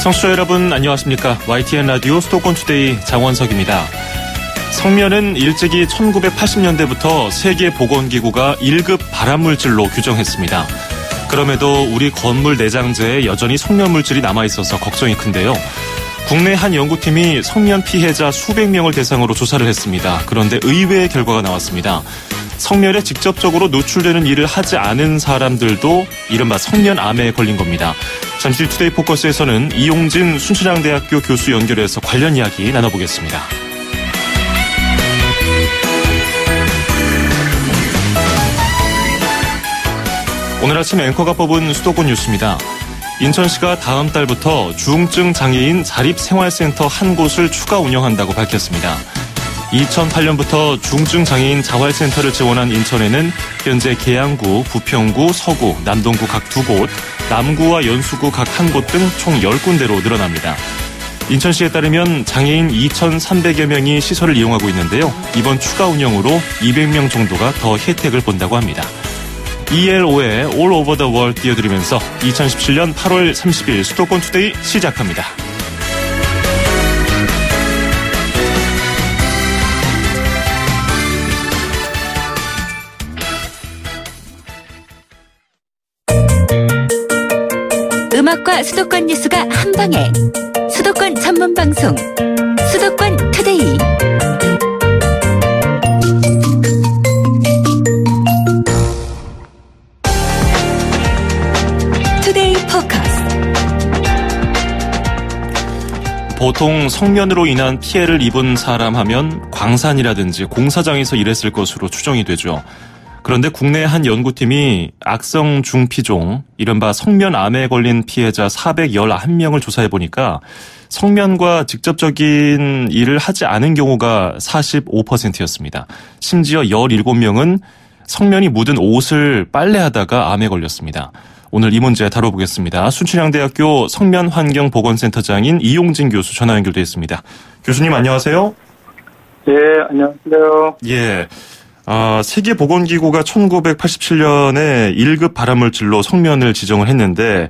청취자 여러분 안녕하십니까. YTN 라디오 수도권 투데이 장원석입니다. 성면은 일찍이 1980년대부터 세계보건기구가 1급 발암물질로 규정했습니다. 그럼에도 우리 건물 내장재에 여전히 성면물질이 남아있어서 걱정이 큰데요. 국내 한 연구팀이 성면 피해자 수백 명을 대상으로 조사를 했습니다. 그런데 의외의 결과가 나왔습니다. 성면에 직접적으로 노출되는 일을 하지 않은 사람들도 이른바 성면암에 걸린 겁니다. 잠시 뒤 투데이 포커스에서는 이용진 순천향대학교 교수 연결해서 관련 이야기 나눠보겠습니다. 오늘 아침 앵커가 뽑은 수도권 뉴스입니다. 인천시가 다음 달부터 중증 장애인 자립생활센터 한 곳을 추가 운영한다고 밝혔습니다. 2008년부터 중증 장애인 자활센터를 지원한 인천에는 현재 계양구, 부평구, 서구, 남동구 각 2곳, 남구와 연수구 각 1곳 등 총 10군데로 늘어납니다. 인천시에 따르면 장애인 2,300여 명이 시설을 이용하고 있는데요. 이번 추가 운영으로 200명 정도가 더 혜택을 본다고 합니다. ELO의 All Over the World 띄워드리면서 2017년 8월 30일 수도권 투데이 시작합니다. 음악과 수도권 뉴스가 한방에 수도권 전문 방송 수도권 투데이. 투데이 포커스. 보통 성면으로 인한 피해를 입은 사람 하면 광산이라든지 공사장에서 일했을 것으로 추정이 되죠. 그런데 국내 한 연구팀이 악성 중피종, 이른바 성면암에 걸린 피해자 411명을 조사해보니까 성면과 직접적인 일을 하지 않은 경우가 45%였습니다. 심지어 17명은 성면이 묻은 옷을 빨래하다가 암에 걸렸습니다. 오늘 이 문제 다뤄보겠습니다. 순천향대학교 성면환경보건센터장인 이용진 교수 전화 연결돼 있습니다. 교수님 안녕하세요. 예, 안녕하세요. 예. 세계보건기구가 1987년에 1급 발암물질로 성면을 지정을 했는데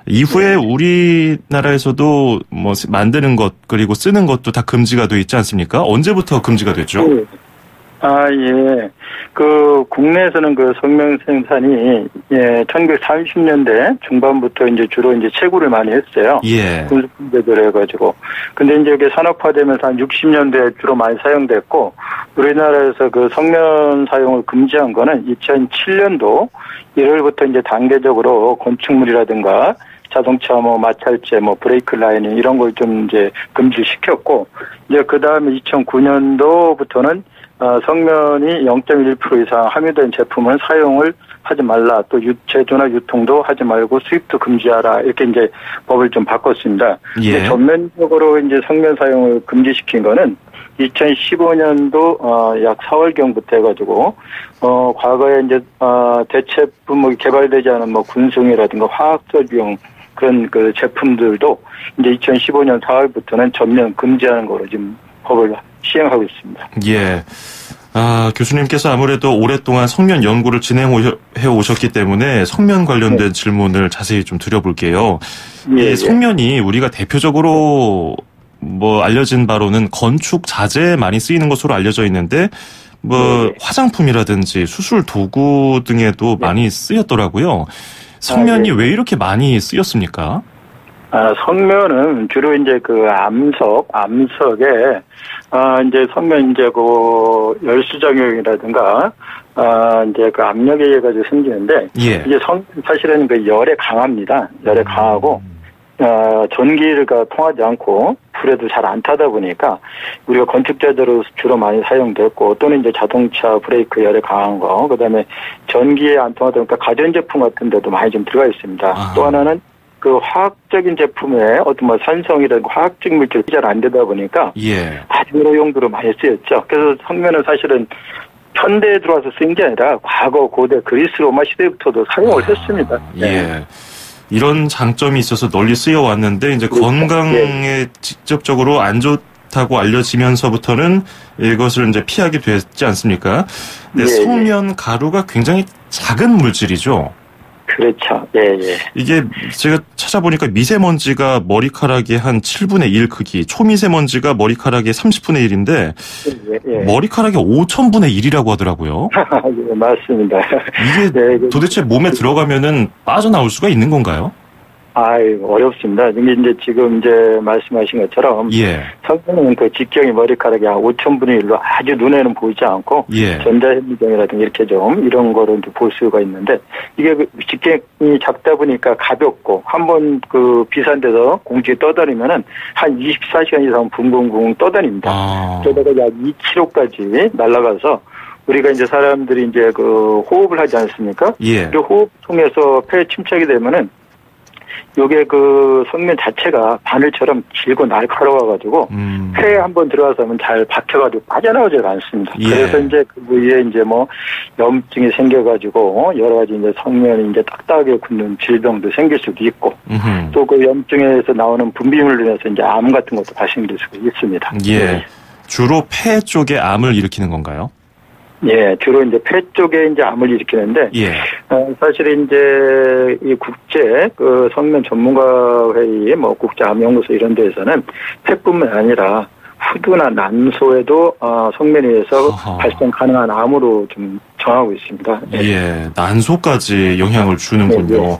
이후에 우리나라에서도 뭐 만드는 것 그리고 쓰는 것도 다 금지가 돼 있지 않습니까? 언제부터 금지가 됐죠? 예. 국내에서는 성면 생산이 1930년대 중반부터 이제 주로 이제 채굴을 많이 했어요. 예. 군수분배를 해가지고. 근데 이제 이게 산업화되면서 한 60년대에 주로 많이 사용됐고, 우리나라에서 성면 사용을 금지한 거는 2007년도 1월부터 이제 단계적으로 건축물이라든가 자동차 마찰재 브레이크 라이닝 이런 걸 좀 이제 금지시켰고, 이제 그 다음에 2009년도부터는 성면이 0.1% 이상 함유된 제품은 사용을 하지 말라. 또 제조나 유통도 하지 말고 수입도 금지하라. 이렇게 이제 법을 좀 바꿨습니다. 예. 전면적으로 이제 성면 사용을 금지시킨 거는 2015년도 약 4월경부터 해가지고 과거에 이제 대체품 개발되지 않은 군승이라든가 화학설비용 그런 제품들도 이제 2015년 4월부터는 전면 금지하는 거로 지금 법을 시행하고 있습니다. 예. 교수님께서 아무래도 오랫동안 성면 연구를 진행해 오셨기 때문에 성면 관련된 질문을 자세히 좀 드려볼게요. 이 성면이 우리가 대표적으로 알려진 바로는 건축 자재에 많이 쓰이는 것으로 알려져 있는데 화장품이라든지 수술 도구 등에도 많이 쓰였더라고요. 성면이 왜 이렇게 많이 쓰였습니까? 성면은 주로 이제 암석에 이제 성면 이제 열수작용이라든가 이제 압력에 의해 가지고 생기는데 예. 이제 사실은 열에 강합니다. 열에 강하고 전기가 통하지 않고 불에도 잘 안 타다 보니까 우리가 건축자재로 주로 많이 사용됐고 또는 이제 자동차 브레이크 열에 강한 거 그다음에 전기에 안 통하다 보니까 가전제품 같은 데도 많이 좀 들어가 있습니다. 또 하나는 화학적인 제품에 어떤 산성이라든가 화학적 물질이 잘 안 되다 보니까 아주 여러 용도로 많이 쓰였죠. 그래서 성면은 사실은 현대에 들어와서 쓰인 게 아니라 과거 고대 그리스 로마 시대부터도 사용을 했습니다. 예. 이런 장점이 있어서 널리 쓰여왔는데 이제 건강에 직접적으로 안 좋다고 알려지면서부터는 이것을 이제 피하게 됐지 않습니까? 근데 성면 가루가 굉장히 작은 물질이죠. 그렇죠. 예. 이게 제가 찾아보니까 미세먼지가 머리카락의 한 7분의 1 크기, 초미세먼지가 머리카락의 30분의 1인데 예. 머리카락의 5천분의 1이라고 하더라고요. 예, 맞습니다. 이게 네, 도대체 몸에 들어가면은 빠져나올 수가 있는 건가요? 어렵습니다. 이게 지금 이제 말씀하신 것처럼 예. 성면은 그 직경이 머리카락이 한 5천분의 1로 아주 눈에는 보이지 않고 예. 전자현미경이라든가 이렇게 좀 이런 거를 볼 수가 있는데 이게 그 직경이 작다 보니까 가볍고 한번 그 비싼 데서 공중에 떠다니면은 한 24시간 이상 붕붕붕 떠다닙니다. 그러다가 약 2km까지 날아가서 우리가 이제 사람들이 이제 그 호흡을 하지 않습니까? 예. 그 호흡 통해서 폐에 침착이 되면은 요게 그 성면 자체가 바늘처럼 길고 날카로워가지고 폐에 한번 들어가서 잘 박혀가지고 빠져나오지가 않습니다. 예. 그래서 이제 그 부위에 이제 뭐 염증이 생겨가지고 여러 가지 이제 성면이 이제 딱딱하게 굳는 질병도 생길 수도 있고 또 그 염증에서 나오는 분비물로 인해서 이제 암 같은 것도 발생될 수가 있습니다. 예. 네. 주로 폐 쪽에 암을 일으키는 건가요? 예, 주로 이제 폐 쪽에 이제 암을 일으키는데, 예. 사실 이제 이 국제 그 성면 전문가 회의, 뭐 국제 암연구소 이런 데에서는 폐뿐만 아니라 후두나 난소에도 성면에 의해서 발생 가능한 암으로 좀 정하고 있습니다. 예, 난소까지 영향을 주는군요.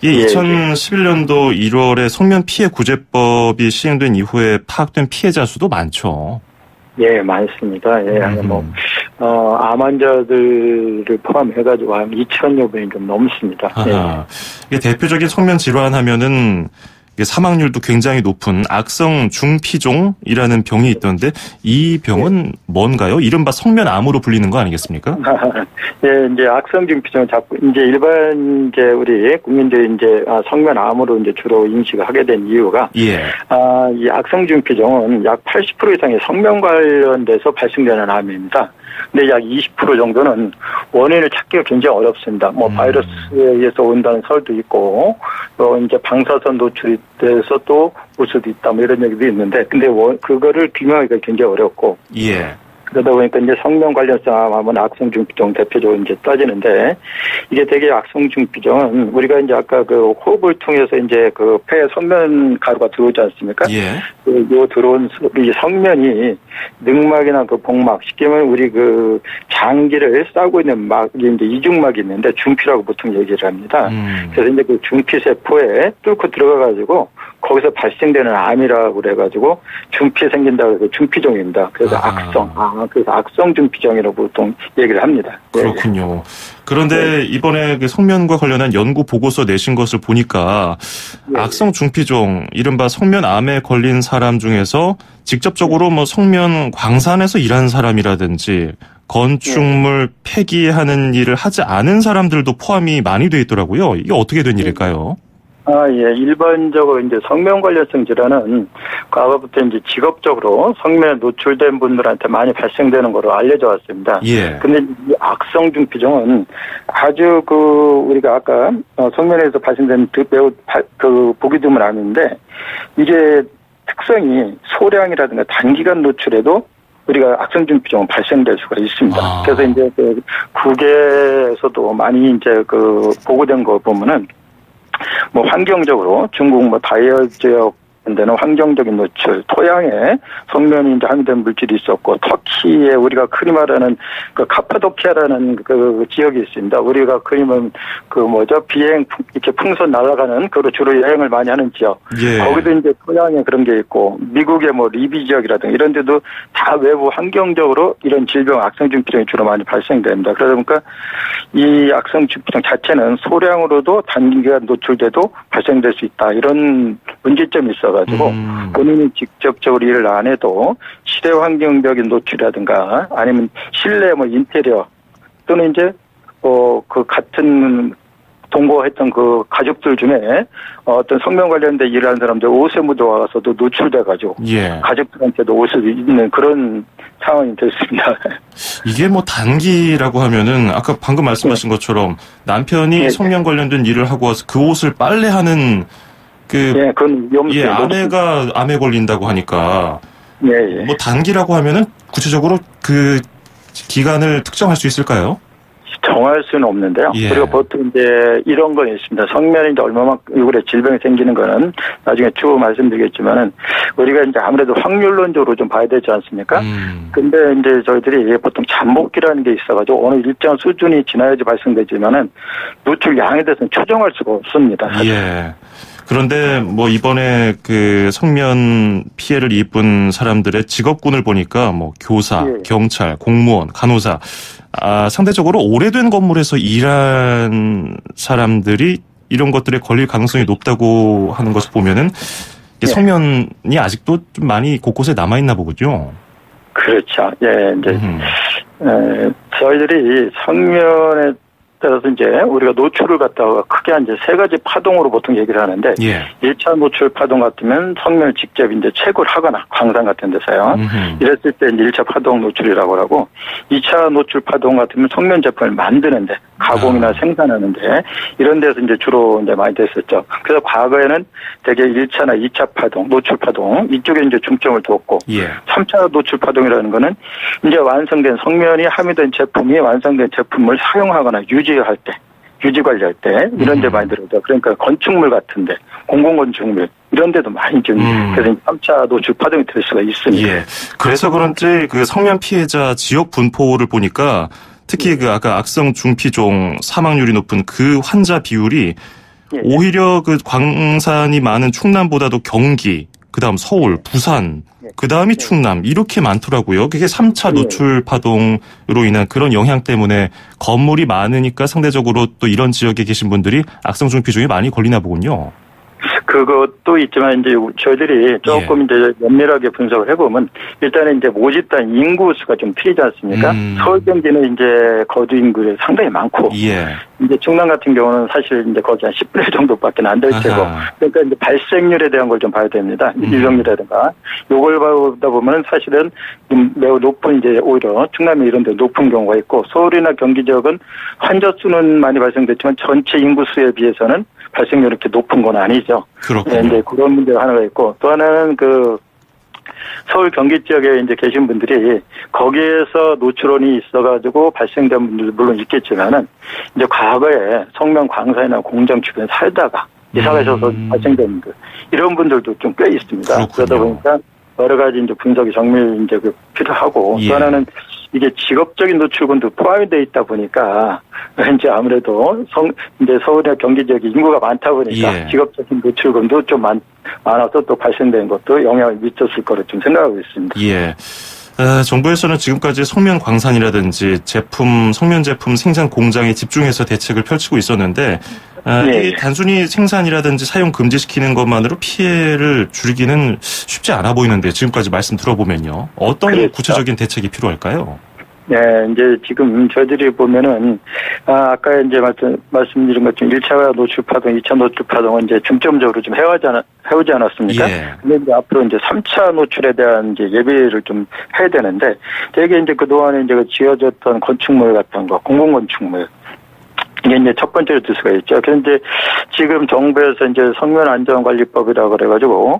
예, 2011년도 1월에 성면 피해 구제법이 시행된 이후에 파악된 피해자 수도 많죠. 예, 많습니다. 예, 암 환자들을 포함해가지고 한 2천여 분이 좀 넘습니다. 예. 이게 대표적인 성면 질환 하면은 사망률도 굉장히 높은 악성 중피종이라는 병이 있던데 이 병은 뭔가요? 이른바 성면암으로 불리는 거 아니겠습니까? 예, 이제 악성 중피종은 자꾸 이제 일반 이제 우리 국민들이 이제 성면암으로 이제 주로 인식을 하게 된 이유가 이 악성 중피종은 약 80% 이상의 성면 관련돼서 발생되는 암입니다. 근데 약 20% 정도는 원인을 찾기가 굉장히 어렵습니다. 뭐 바이러스에 의해서 온다는 설도 있고, 또 이제 방사선 노출이 돼서 또 올 수도 있다, 뭐 이런 얘기도 있는데, 근데 그거를 규명하기가 굉장히 어렵고. 예. 그러다 보니까 이제 성면 관련성 암은 악성 중피종 대표적으로 이제 따지는데, 이게 되게 악성 중피종은 우리가 이제 아까 그 호흡을 통해서 이제 그 폐 성면 가루가 들어오지 않습니까? 예. 요 들어온 우리 성면이 늑막이나 그 복막, 쉽게 말하면 우리 그 장기를 싸고 있는 막이 이제 이중막이 있는데 중피라고 보통 얘기를 합니다. 그래서 이제 그 중피 세포에 뚫고 들어가가지고 거기서 발생되는 암이라고 그래가지고 중피 생긴다고 해서 중피종입니다. 그래서 그래서 악성 중피종이라고 보통 얘기를 합니다. 그렇군요. 그런데 이번에 그 성면과 관련한 연구 보고서 내신 것을 보니까 악성 중피종, 이른바 성면암에 걸린 사람 중에서 직접적으로 뭐 성면 광산에서 일하는 사람이라든지 건축물 폐기하는 일을 하지 않은 사람들도 포함이 많이 돼 있더라고요. 이게 어떻게 된 일일까요? 예. 일반적으로 이제 성면 관련성 질환은 과거부터 이제 직업적으로 성면에 노출된 분들한테 많이 발생되는 거로 알려져 왔습니다. 예. 근데 이 악성 중피종은 아주 우리가 아까 성면에서 발생된 매우 보기 드문 암인데 이게 특성이 소량이라든가 단기간 노출에도 우리가 악성 중피종은 발생될 수가 있습니다. 그래서 이제 국외에서도 많이 이제 보고된 거 보면은 뭐 환경적으로 중국 다이어 지역 데는 환경적인 노출, 토양에 성면이 이제 함유된 물질이 있었고, 터키에 우리가 흔히 말하는 카파도키아라는 지역이 있습니다. 우리가 흔히 말하면 비행 이렇게 풍선 날아가는 그로 주로 여행을 많이 하는 지역. 예. 거기도 이제 토양에 그런 게 있고, 미국의 리비 지역이라든가 이런 데도 다 외부 환경적으로 이런 질병, 악성 중피종이 주로 많이 발생됩니다. 그러다 보니까 이 악성 중피종 자체는 소량으로도 단기간 노출돼도 발생될 수 있다. 이런 문제점이 있어가지고 본인이 직접적으로 일을 안 해도 시대 환경적인 노출이라든가 아니면 실내 인테리어 또는 이제 같은 동거했던 가족들 중에 어떤 성면 관련된 일하는 사람들 옷에 묻어와서도 노출돼가지고 가족들한테도 올 수도 있는 그런 상황이 됐습니다. 이게 단기라고 하면은 아까 방금 말씀하신 것처럼 남편이 성면 관련된 일을 하고 와서 그 옷을 빨래하는 그건 아내가 암에 걸린다고 하니까 단기라고 하면은 구체적으로 그 기간을 특정할 수 있을까요? 정할 수는 없는데요. 예. 그리고 보통 이제 이런 건 있습니다. 성면에 이제 얼마만큼 얼굴에 질병이 생기는 거는 나중에 추후 말씀드리겠지만은 우리가 이제 아무래도 확률론적으로 좀 봐야 되지 않습니까? 근데 이제 저희들이 보통 잠복기라는 게 있어가지고 어느 일정 수준이 지나야지 발생되지만은 노출 양에 대해서는 추정할 수가 없습니다. 사실. 예. 그런데 뭐 이번에 그 성면 피해를 입은 사람들의 직업군을 보니까 뭐 교사, 예. 경찰, 공무원, 간호사, 상대적으로 오래된 건물에서 일한 사람들이 이런 것들에 걸릴 가능성이 높다고 하는 것을 보면은 예. 성면이 아직도 좀 많이 곳곳에 남아 있나 보군요. 그렇죠. 예, 이제 저희들이 성면에 따라서 이제 우리가 노출을 갖다가 크게 이제 세 가지 파동으로 보통 얘기를 하는데, 예. 1차 노출 파동 같으면 성면을 직접 이제 채굴 하거나 광산 같은 데서요. 이랬을 때 이제 1차 파동 노출이라고 하고, 2차 노출 파동 같으면 성면 제품을 만드는데, 가공이나 생산하는데, 이런 데서 이제 주로 이제 많이 됐었죠. 그래서 과거에는 되게 1차나 2차 파동, 노출 파동, 이쪽에 이제 중점을 뒀고, 예. 3차 노출 파동이라는 거는 이제 완성된 성면이 함유된 제품이 완성된 제품을 사용하거나 유지할 때, 유지 관리할 때 이런 데 많이 들어오죠. 그러니까 건축물 같은데, 공공건축물 이런 데도 많이 좀 그래서 3차 노출 파동이 될 수가 있습니다. 예. 그래서 그런지 그 성면 피해자 지역 분포를 보니까 특히 그 아까 악성 중피종 사망률이 높은 그 환자 비율이 예. 오히려 그 광산이 많은 충남보다도 경기, 그다음 서울, 부산, 그다음이 충남 이렇게 많더라고요. 그게 3차 노출 파동으로 인한 그런 영향 때문에 건물이 많으니까 상대적으로 또 이런 지역에 계신 분들이 악성 중피종에 많이 걸리나 보군요. 그것도 있지만 이제 저희들이 조금 이제 면밀하게 분석을 해보면 일단은 이제 모집단 인구 수가 좀 틀리지 않습니까? 서울 경기는 이제 거주 인구가 상당히 많고 예. 이제 충남 같은 경우는 사실 이제 거기 한 10분의 1 정도밖에 안 될 테고 그러니까 이제 발생률에 대한 걸 좀 봐야 됩니다. 유병률이라든가 요걸 보다 보면은 사실은 매우 높은 이제 오히려 충남이 이런 데 높은 경우가 있고 서울이나 경기 지역은 환자 수는 많이 발생됐지만 전체 인구 수에 비해서는 발생률이 이렇게 높은 건 아니죠. 그렇군요. 네, 이제 그런 문제가 하나가 있고 또 하나는 그 서울 경기 지역에 이제 계신 분들이 거기에서 노출원이 있어가지고 발생된 분들도 물론 있겠지만은 이제 과거에 성면 광산이나 공장 주변에 살다가 이사 가셔서 발생된 분들 이런 분들도 좀 꽤 있습니다. 그렇군요. 그러다 보니까 여러 가지 이제 분석이 정밀 이제 그 필요하고 또 하나는 이게 직업적인 노출군도 포함이 돼 있다 보니까 이제 아무래도 이제 서울이나 경기 지역이 인구가 많다 보니까 직업적인 노출군도 좀 많아서 또 발생된 것도 영향을 미쳤을 거로 좀 생각하고 있습니다. 예. 정부에서는 지금까지 성면 광산이라든지 성면 제품 생산 공장에 집중해서 대책을 펼치고 있었는데 이 단순히 생산이라든지 사용 금지시키는 것만으로 피해를 줄이기는 쉽지 않아 보이는데 지금까지 말씀 들어보면요. 어떤 그렇죠. 구체적인 대책이 필요할까요? 네, 이제 지금 저희들이 보면은, 아까 이제 말씀드린 것처럼 1차 노출 파동, 2차 노출 파동은 이제 중점적으로 좀 해오지 않았습니까? 예. 근데 이제 앞으로 이제 3차 노출에 대한 이제 예비를 좀 해야 되는데, 되게 이제 그동안에 이제 지어졌던 건축물 같은 거, 공공건축물, 이게 이제 첫 번째로 들 수가 있죠. 그런데 지금 정부에서 이제 성면 안전관리법이라고 그래가지고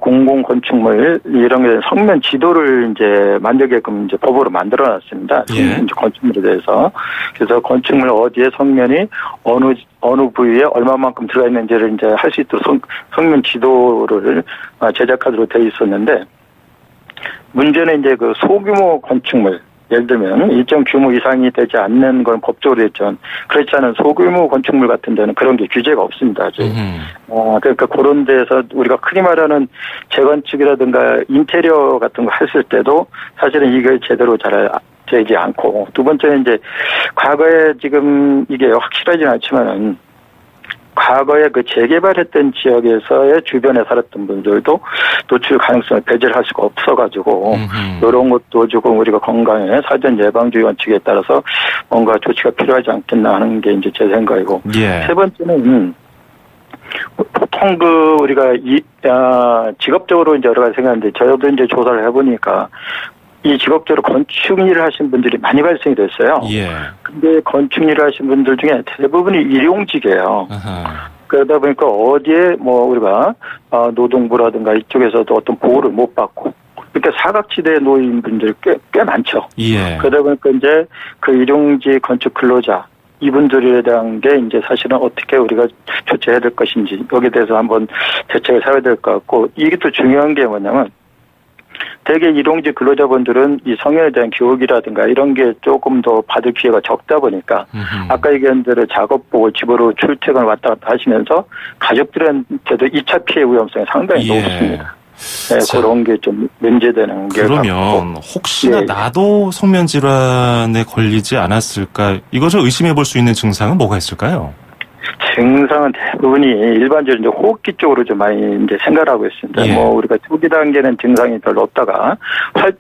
공공 건축물 이런 게 성면 지도를 이제 만들게끔 이제 법으로 만들어놨습니다. 이제 건축물에 대해서 그래서 건축물 어디에 성면이 어느 부위에 얼마만큼 들어가 있는지를 이제 할 수 있도록 성면 지도를 제작하도록 돼 있었는데 문제는 이제 그 소규모 건축물. 예를 들면 일정 규모 이상이 되지 않는 건 법적으로 됐죠. 그렇지 않은 소규모 건축물 같은 데는 그런 게 규제가 없습니다. 아직. 그러니까 그런 데서 우리가 흔히 말하는 재건축이라든가 인테리어 같은 거 했을 때도 사실은 이게 제대로 잘 되지 않고 두 번째는 이제 과거에 지금 이게 확실하지는 않지만은 과거에 그 재개발했던 지역에서의 주변에 살았던 분들도 노출 가능성을 배제를 할 수가 없어가지고 이런 것도 조금 우리가 건강에 사전 예방주의 원칙에 따라서 뭔가 조치가 필요하지 않겠나 하는 게 이제 제 생각이고 세 번째는 보통 우리가 직업적으로 이제 여러 가지 생각하는데 저도 이제 조사를 해보니까 이 직업적으로 건축 일을 하신 분들이 많이 발생이 됐어요. 근데 건축 일을 하신 분들 중에 대부분이 일용직이에요. 그러다 보니까 어디에 우리가 노동부라든가 이쪽에서도 어떤 보호를 못 받고 그러니까 사각지대에 놓인 분들이 꽤 많죠. 그러다 보니까 이제 그 일용직 건축 근로자 이분들에 대한 게 이제 사실은 어떻게 우리가 조치해야 될 것인지 여기에 대해서 한번 대책을 세워야 될 것 같고 이게 또 중요한 게 뭐냐면 대개 일용직 근로자분들은 이 성년에 대한 교육이라든가 이런 게 조금 더 받을 기회가 적다 보니까 아까 얘기한 대로 작업복을 집으로 출퇴근 왔다 갔다 하시면서 가족들한테도 2차 피해 위험성이 상당히 높습니다. 네, 그런 게 좀 문제되는 게 그러면 같고. 혹시나 예. 나도 성면 질환에 걸리지 않았을까 이것을 의심해 볼 수 있는 증상은 뭐가 있을까요? 증상은 대부분이 일반적으로 이제 호흡기 쪽으로 좀 많이 이제 생각을 하고 있습니다. 예. 뭐 우리가 초기 단계는 증상이 별로 없다가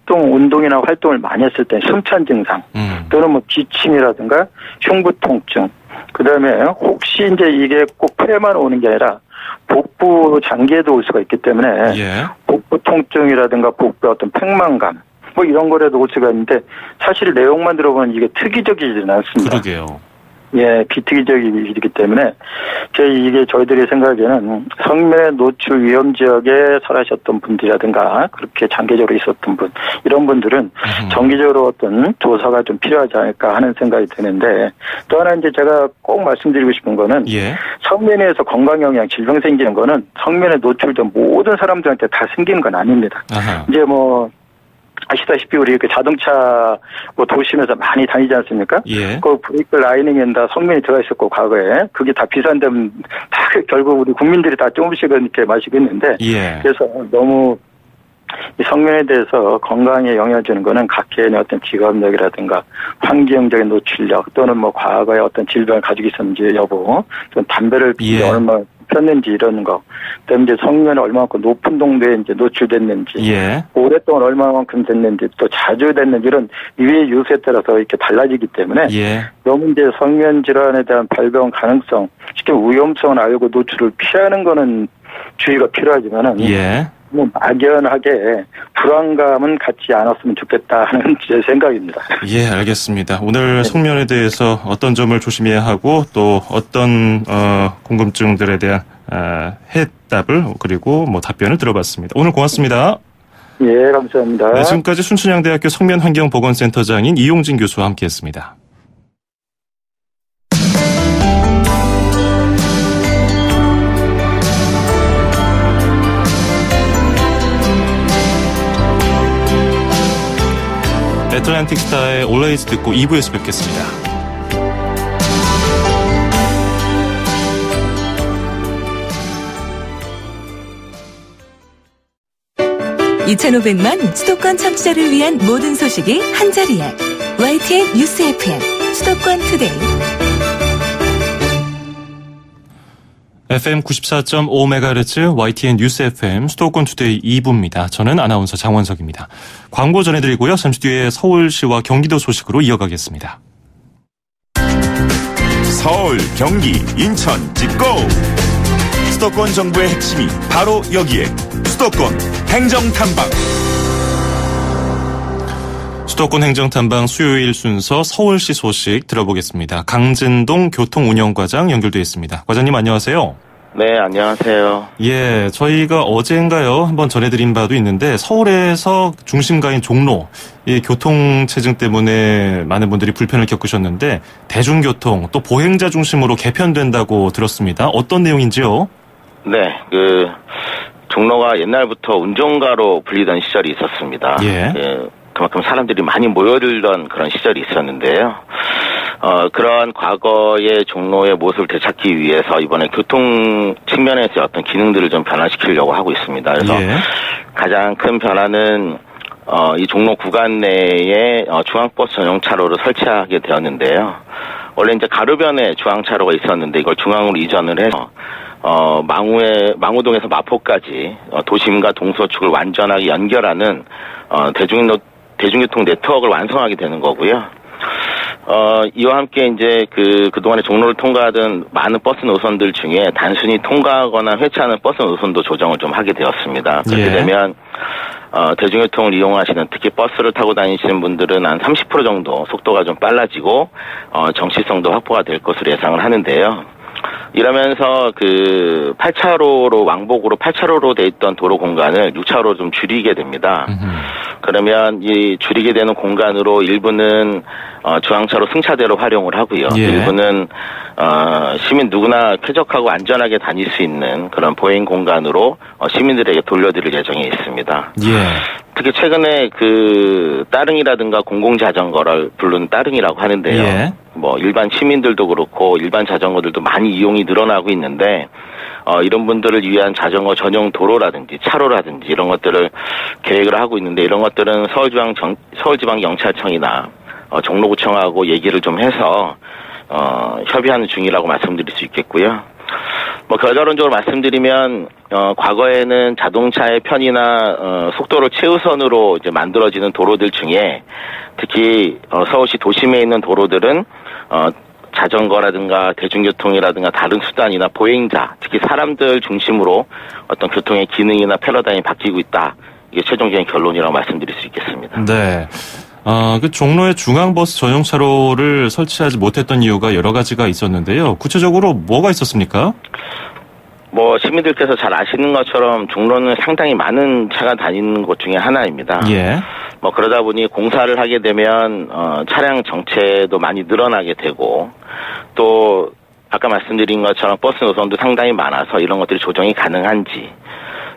운동이나 활동을 많이 했을 때 숨찬 증상 또는 뭐 기침이라든가 흉부 통증 그다음에 혹시 이제 이게 꼭 폐에만 오는 게 아니라 복부 장기에도 올 수가 있기 때문에 예. 복부 통증이라든가 복부의 어떤 팽만감 뭐 이런 거라도 올 수가 있는데 사실 내용만 들어보면 이게 특이적이지는 않습니다. 그러게요. 예, 비특이적이기 때문에 이게 저희들이 생각에는 성면의 노출 위험 지역에 살아셨던 분들이라든가 그렇게 장기적으로 있었던 분 이런 분들은 정기적으로 어떤 조사가 좀 필요하지 않을까 하는 생각이 드는데 또 하나 이제 제가 꼭 말씀드리고 싶은 거는 예. 성면에서 건강 영향 질병 생기는 거는 성면에 노출된 모든 사람들한테 다 생기는 건 아닙니다. 아하. 이제 뭐 아시다시피 우리 그 자동차 뭐 도심에서 많이 다니지 않습니까? 예. 그 브레이크 라이닝에는 다 성면이 들어가 있었고 과거에 그게 다 비산되면 다 결국 우리 국민들이 다 조금씩은 이렇게 마시고 있는데 예. 그래서 너무 이 성면에 대해서 건강에 영향을 주는 거는 각 개인의 어떤 직업력이라든가 환경적인 노출력 또는 뭐 과거에 어떤 질병을 가지고 있었는지 여부 또 담배를 예. 얼마 폈는지 이런 거, 그다음에 이제 성면에 얼마만큼 높은 농도에 이제 노출됐는지, 예. 오랫동안 얼마만큼 됐는지, 또 자주 됐는지 이런 위의 유수에 따라서 이렇게 달라지기 때문에 예. 너무 이제 성면 질환에 대한 발병 가능성, 쉽게 위험성을 알고 노출을 피하는 거는 주의가 필요하지만은. 예. 뭐 막연하게 불안감은 갖지 않았으면 좋겠다 하는 제 생각입니다. 예, 알겠습니다. 오늘 성면에 대해서 어떤 점을 조심해야 하고 또 어떤 궁금증들에 대한 해답을 그리고 뭐 답변을 들어봤습니다. 오늘 고맙습니다. 예, 감사합니다. 네, 지금까지 순천향대학교 성면환경보건센터장인 이용진 교수와 함께했습니다. 애틀랜틱 스타의 Always 듣고 2부에서 뵙겠습니다. (2500만) 수도권 청취자를 위한 모든 소식이 한자리에 YTN 뉴스 FM 수도권 투데이 FM 94.5MHz YTN 뉴스 FM 수도권 투데이 2부입니다. 저는 아나운서 장원석입니다. 광고 전해드리고요. 잠시 뒤에 서울시와 경기도 소식으로 이어가겠습니다. 서울, 경기, 인천, 찍고! 수도권 정부의 핵심이 바로 여기에 수도권 행정탐방. 수도권 행정탐방 수요일 순서 서울시 소식 들어보겠습니다. 강진동 교통운영과장 연결되어 있습니다. 과장님 안녕하세요. 네, 안녕하세요. 예, 저희가 어제인가요? 한번 전해드린 바도 있는데 서울에서 중심가인 종로 이 교통체증 때문에 많은 분들이 불편을 겪으셨는데 대중교통 또 보행자 중심으로 개편된다고 들었습니다. 어떤 내용인지요? 네, 종로가 옛날부터 운정가로 불리던 시절이 있었습니다. 예. 그만큼 사람들이 많이 모여들던 그런 시절이 있었는데요. 그런 과거의 종로의 모습을 되찾기 위해서 이번에 교통 측면에서 어떤 기능들을 좀 변화시키려고 하고 있습니다. 그래서 예. 가장 큰 변화는 이 종로 구간 내에 중앙버스 전용 차로를 설치하게 되었는데요. 원래 이제 가로변에 중앙차로가 있었는데 이걸 중앙으로 이전을 해서 망우동에서 마포까지 도심과 동서축을 완전하게 연결하는 대중교통 네트워크를 완성하게 되는 거고요. 이와 함께 이제 그동안에 종로를 통과하던 많은 버스 노선들 중에 단순히 통과하거나 회차하는 버스 노선도 조정을 좀 하게 되었습니다. 그렇게 예. 되면 대중교통을 이용하시는 특히 버스를 타고 다니시는 분들은 한 30% 정도 속도가 좀 빨라지고 정시성도 확보가 될 것으로 예상을 하는데요. 이러면서 그 8차로로 왕복으로 8차로로 돼 있던 도로 공간을 6차로로 좀 줄이게 됩니다. 그러면 이 줄이게 되는 공간으로 일부는 중앙차로 승차대로 활용을 하고요. 예. 일부는 시민 누구나 쾌적하고 안전하게 다닐 수 있는 그런 보행 공간으로 시민들에게 돌려드릴 예정에 있습니다. 예. 특히 최근에 그 따릉이라든가 공공자전거를 부르는 따릉이라고 하는데요. 예. 뭐 일반 시민들도 그렇고 일반 자전거들도 많이 이용이 늘어나고 있는데 이런 분들을 위한 자전거 전용 도로라든지 차로라든지 이런 것들을 계획을 하고 있는데 이런 것들은 서울지방경찰청이나 종로구청하고 얘기를 좀 해서 협의하는 중이라고 말씀드릴 수 있겠고요. 뭐 결과론적으로 말씀드리면 과거에는 자동차의 편의나 속도를 최우선으로 이제 만들어지는 도로들 중에 특히 서울시 도심에 있는 도로들은 자전거라든가 대중교통이라든가 다른 수단이나 보행자, 특히 사람들 중심으로 어떤 교통의 기능이나 패러다임이 바뀌고 있다. 이게 최종적인 결론이라고 말씀드릴 수 있겠습니다. 네. 그 종로에 중앙버스 전용 차로를 설치하지 못했던 이유가 여러 가지가 있었는데요. 구체적으로 뭐가 있었습니까? 뭐 시민들께서 잘 아시는 것처럼 종로는 상당히 많은 차가 다니는 곳 중에 하나입니다. 예. 뭐 그러다 보니 공사를 하게 되면 차량 정체도 많이 늘어나게 되고 또 아까 말씀드린 것처럼 버스 노선도 상당히 많아서 이런 것들이 조정이 가능한지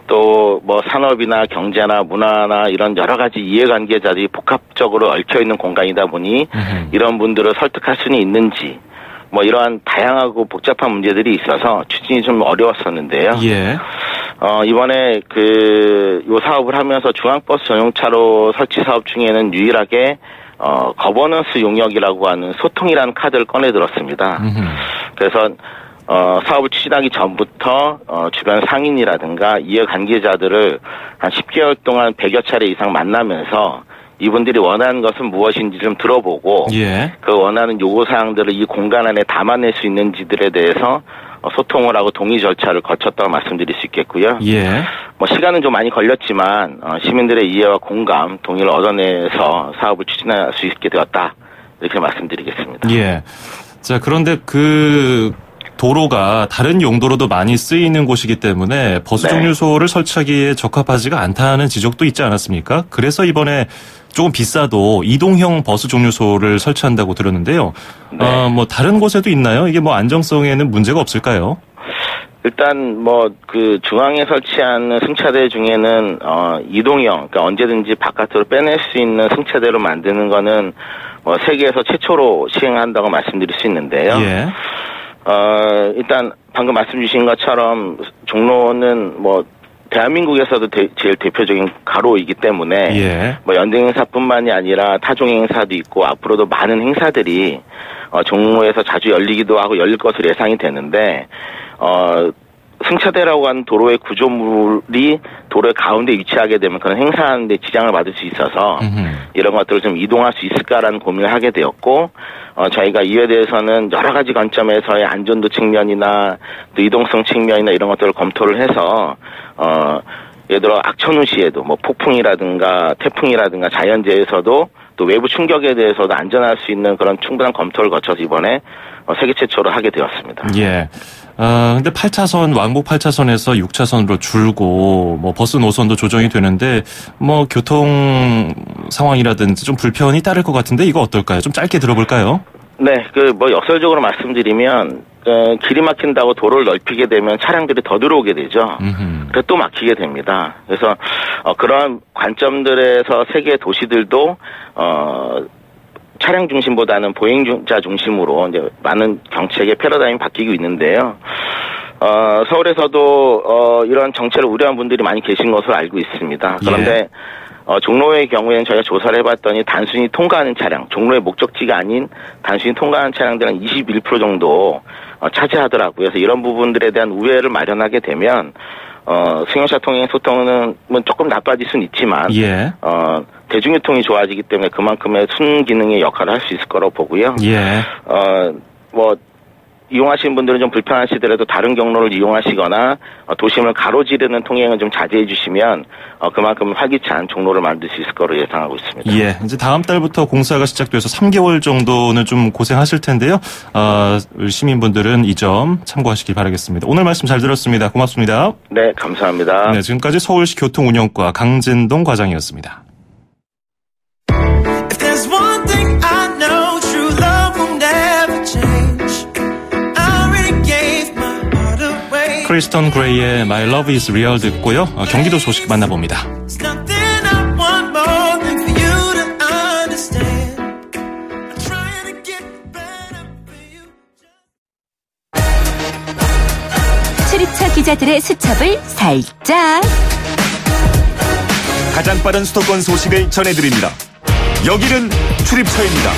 또 뭐 산업이나 경제나 문화나 이런 여러 가지 이해관계자들이 복합적으로 얽혀있는 공간이다 보니 이런 분들을 설득할 수는 있는지 뭐 이러한 다양하고 복잡한 문제들이 있어서 추진이 좀 어려웠었는데요. 예. 이번에 요 사업을 하면서 중앙버스 전용차로 설치 사업 중에는 유일하게 거버넌스 용역이라고 하는 소통이라는 카드를 꺼내 들었습니다. 그래서 사업을 추진하기 전부터 주변 상인이라든가 이해관계자들을 한 10개월 동안 100여 차례 이상 만나면서 이분들이 원하는 것은 무엇인지 좀 들어보고 예. 그 원하는 요구사항들을 이 공간 안에 담아낼 수 있는지들에 대해서 소통을 하고 동의 절차를 거쳤다고 말씀드릴 수 있겠고요. 예. 뭐 시간은 좀 많이 걸렸지만 시민들의 이해와 공감, 동의를 얻어내서 사업을 추진할 수 있게 되었다. 이렇게 말씀드리겠습니다. 예. 자, 그런데 그 도로가 다른 용도로도 많이 쓰이는 곳이기 때문에 버스 정류소를 설치하기에 적합하지가 않다는 지적도 있지 않았습니까? 그래서 이번에 조금 비싸도 이동형 버스 정류소를 설치한다고 들었는데요. 네. 뭐 다른 곳에도 있나요? 이게 뭐 안정성에는 문제가 없을까요? 일단 뭐 그 중앙에 설치하는 승차대 중에는 이동형, 그러니까 언제든지 바깥으로 빼낼 수 있는 승차대로 만드는 거는 뭐 세계에서 최초로 시행한다고 말씀드릴 수 있는데요. 예. 일단 방금 말씀 주신 것처럼 종로는 뭐 대한민국에서도 제일 대표적인 가로이기 때문에 예. 뭐 연등 행사뿐만이 아니라 타종 행사도 있고 앞으로도 많은 행사들이 종로에서 자주 열리기도 하고 열릴 것으로 예상이 되는데 승차대라고 하는 도로의 구조물이 도로의 가운데 위치하게 되면 그런 행사하는 데 지장을 받을 수 있어서 이런 것들을 좀 이동할 수 있을까라는 고민을 하게 되었고 저희가 이에 대해서는 여러 가지 관점에서의 안전도 측면이나 또 이동성 측면이나 이런 것들을 검토를 해서 예를 들어 악천후시에도 뭐 폭풍이라든가 태풍이라든가 자연재해에서도 또 외부 충격에 대해서도 안전할 수 있는 그런 충분한 검토를 거쳐서 이번에 세계 최초로 하게 되었습니다. 예. 근데 8차선, 왕복 8차선에서 6차선으로 줄고, 뭐, 버스 노선도 조정이 되는데, 뭐, 교통 상황이라든지 좀 불편이 따를 것 같은데, 이거 어떨까요? 좀 짧게 들어볼까요? 네, 역설적으로 말씀드리면, 길이 막힌다고 도로를 넓히게 되면 차량들이 더 들어오게 되죠. 그래서 또 막히게 됩니다. 그래서, 그런 관점들에서 세계 도시들도, 차량 중심보다는 보행자 중심으로 이제 많은 정책의 패러다임이 바뀌고 있는데요. 서울에서도 이런 정책을 우려한 분들이 많이 계신 것으로 알고 있습니다. 그런데 종로의 경우에는 저희가 조사를 해봤더니 단순히 통과하는 차량, 종로의 목적지가 아닌 단순히 통과하는 차량들은 21% 정도 차지하더라고요. 그래서 이런 부분들에 대한 우회를 마련하게 되면 승용차 통행 소통은 뭐 조금 나빠질 수는 있지만 예. 대중교통이 좋아지기 때문에 그만큼의 순기능의 역할을 할 수 있을 거라고 보고요. 예. 뭐 이용하시는 분들은 좀 불편하시더라도 다른 경로를 이용하시거나 도심을 가로지르는 통행은 좀 자제해 주시면 그만큼 활기찬 종로를 만들 수 있을 거로 예상하고 있습니다. 예, 이제 다음 달부터 공사가 시작돼서 3개월 정도는 좀 고생하실 텐데요. 시민분들은 이 점 참고하시길 바라겠습니다. 오늘 말씀 잘 들었습니다. 고맙습니다. 네, 감사합니다. 네, 지금까지 서울시 교통운영과 강진동 과장이었습니다. If there's one thing I know, true love will never change. I already gave my heart away. 크리스턴 그레이의 My Love is Real 듣고요. 경기도 소식 만나봅니다. There's nothing I want more than for you to understand. I'm trying to get better for you. 출입처 기자들의 수첩을 살짝. 가장 빠른 수도권 소식을 전해드립니다. 여기는 출입처입니다.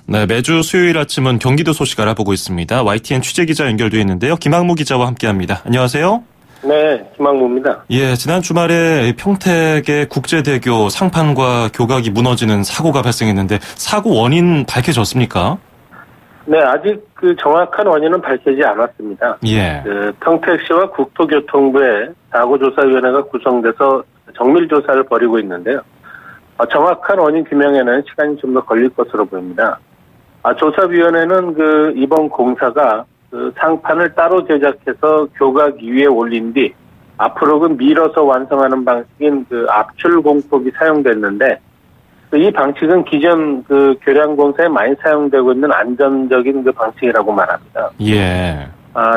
네, 매주 수요일 아침은 경기도 소식 알아보고 있습니다. YTN 취재기자 연결되어 있는데요. 김학무 기자와 함께합니다. 안녕하세요. 네, 김학무입니다. 예, 지난 주말에 평택의 국제대교 상판과 교각이 무너지는 사고가 발생했는데 사고 원인 밝혀졌습니까? 네, 아직 그 정확한 원인은 밝히지 않았습니다. 예. 평택시와 국토교통부의 사고조사위원회가 구성돼서 정밀조사를 벌이고 있는데요. 정확한 원인 규명에는 시간이 좀 더 걸릴 것으로 보입니다. 조사위원회는 이번 공사가 상판을 따로 제작해서 교각 위에 올린 뒤 앞으로 밀어서 완성하는 방식인 압출 공폭이 사용됐는데 이 방식은 기존 교량 공사에 많이 사용되고 있는 안전적인 방식이라고 말합니다. 예.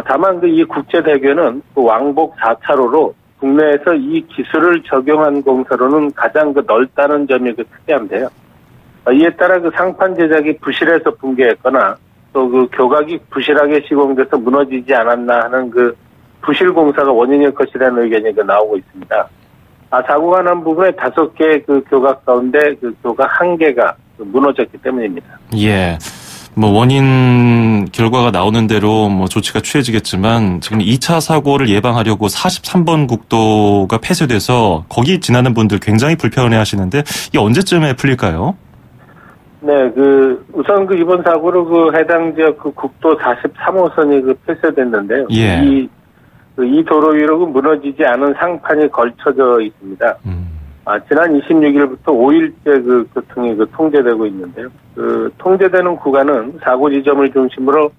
다만 이 국제대교는 왕복 4차로로 국내에서 이 기술을 적용한 공사로는 가장 넓다는 점이 특이한데요. 이에 따라 상판 제작이 부실해서 붕괴했거나 또 교각이 부실하게 시공돼서 무너지지 않았나 하는 부실 공사가 원인일 것이라는 의견이 나오고 있습니다. 사고가 난 부분에 5개의 교각 가운데 교각 1개가 무너졌기 때문입니다. 예. 원인 결과가 나오는 대로 조치가 취해지겠지만 지금 2차 사고를 예방하려고 43번 국도가 폐쇄돼서 거기 지나는 분들 굉장히 불편해 하시는데 이게 언제쯤에 풀릴까요? 네, 우선 이번 사고로 해당 지역 국도 43호선이 폐쇄됐는데요. 예. 이 도로 위로 무너지지 않은 상판이 걸쳐져 있습니다. 지난 26일부터 5일째 교통이 통제되고 있는데요. 통제되는 구간은 사고 지점을 중심으로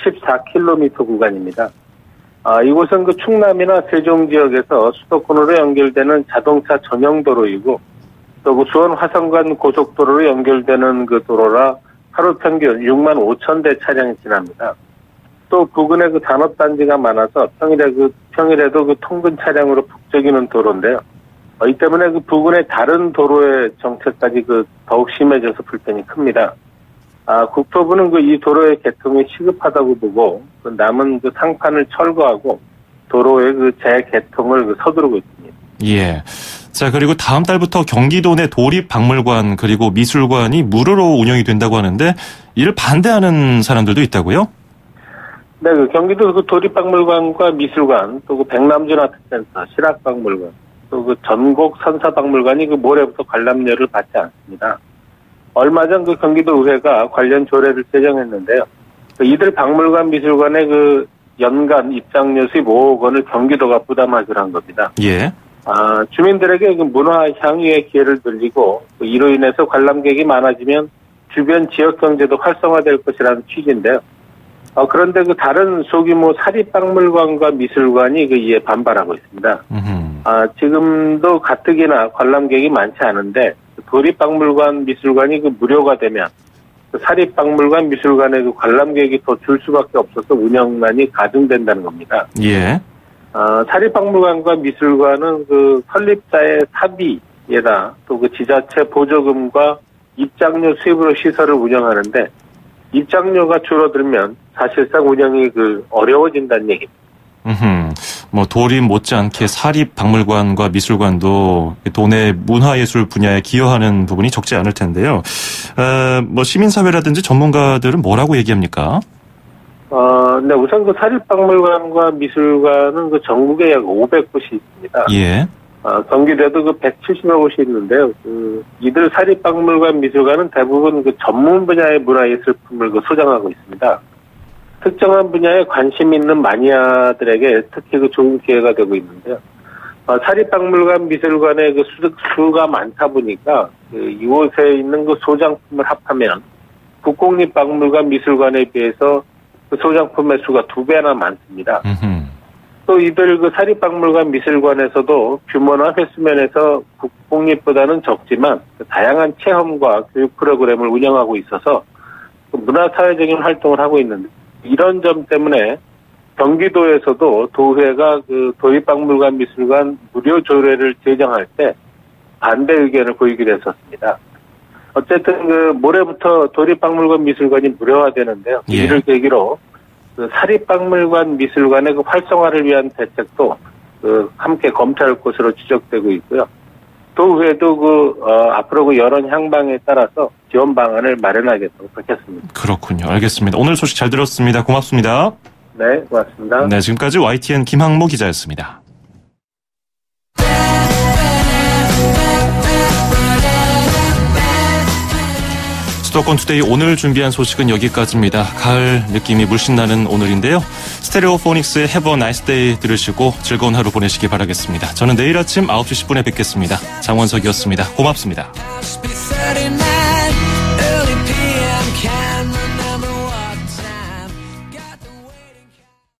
14km 구간입니다. 이곳은 충남이나 세종 지역에서 수도권으로 연결되는 자동차 전용 도로이고 또 수원 화성간 고속도로로 연결되는 도로라 하루 평균 6만 5천 대 차량이 지납니다. 또 부근에 단업단지가 많아서 평일에도 통근 차량으로 북적이는 도로인데요. 이 때문에 부근의 다른 도로의 정체까지 더욱 심해져서 불편이 큽니다. 국토부는 이 도로의 개통이 시급하다고 보고 남은 상판을 철거하고 도로의 재개통을 서두르고 있습니다. 예. 자, 그리고 다음 달부터 경기도 내 도립박물관 그리고 미술관이 무료로 운영이 된다고 하는데 이를 반대하는 사람들도 있다고요? 네, 경기도 도립박물관과 미술관, 또 백남준 아트센터, 실학박물관, 또 전국 선사박물관이 모레부터 관람료를 받지 않습니다. 얼마 전 경기도 의회가 관련 조례를 제정했는데요. 이들 박물관, 미술관의 연간 입장료 수입 5억 원을 경기도가 부담하기로 한 겁니다. 예. 주민들에게 문화 향유의 기회를 늘리고 이로 인해서 관람객이 많아지면 주변 지역 경제도 활성화될 것이라는 취지인데요. 그런데 다른 소규모 사립박물관과 미술관이 이에 반발하고 있습니다. 지금도 가뜩이나 관람객이 많지 않은데 도립박물관, 미술관이 무료가 되면 사립박물관, 미술관의 관람객이 더 줄 수밖에 없어서 운영난이 가중된다는 겁니다. 예. 사립박물관과 미술관은 설립자의 사비에다 또 지자체 보조금과 입장료 수입으로 시설을 운영하는데 입장료가 줄어들면 사실상 운영이 어려워진다는 얘기입니다. 도립 못지않게 사립박물관과 미술관도 도내 문화예술 분야에 기여하는 부분이 적지 않을 텐데요. 시민사회라든지 전문가들은 뭐라고 얘기합니까? 네, 우선 사립박물관과 미술관은 전국에 약 500곳이 있습니다. 예. 경기도에도 그 170여 곳이 있는데요. 이들 사립박물관 미술관은 대부분 그 전문 분야의 문화예술품을 소장하고 있습니다. 특정한 분야에 관심 있는 마니아들에게 특히 좋은 기회가 되고 있는데요. 사립박물관 미술관의 수가 많다 보니까 이곳에 있는 소장품을 합하면 국공립박물관 미술관에 비해서 소장품의 수가 2배나 많습니다. 또 이들 사립박물관 미술관에서도 규모나 횟수면에서 국공립보다는 적지만 다양한 체험과 교육 프로그램을 운영하고 있어서 문화사회적인 활동을 하고 있는데 이런 점 때문에 경기도에서도 도회가 도립박물관 미술관 무료 조례를 제정할 때 반대 의견을 보이기로 했었습니다. 어쨌든 모레부터 도립박물관 미술관이 무료화되는데요. 예. 이를 계기로 사립박물관 미술관의 활성화를 위한 대책도 함께 검토할 것으로 추적되고 있고요. 도의회도 앞으로 여론 향방에 따라서 지원 방안을 마련하겠다고 밝혔습니다. 그렇군요. 알겠습니다. 오늘 소식 잘 들었습니다. 고맙습니다. 네, 고맙습니다. 네, 지금까지 YTN 김항모 기자였습니다. 수도권 투데이 오늘 준비한 소식은 여기까지입니다. 가을 느낌이 물씬 나는 오늘인데요. 스테레오포닉스의 Have a Nice Day 들으시고 즐거운 하루 보내시기 바라겠습니다. 저는 내일 아침 9시 10분에 뵙겠습니다. 장원석이었습니다. 고맙습니다.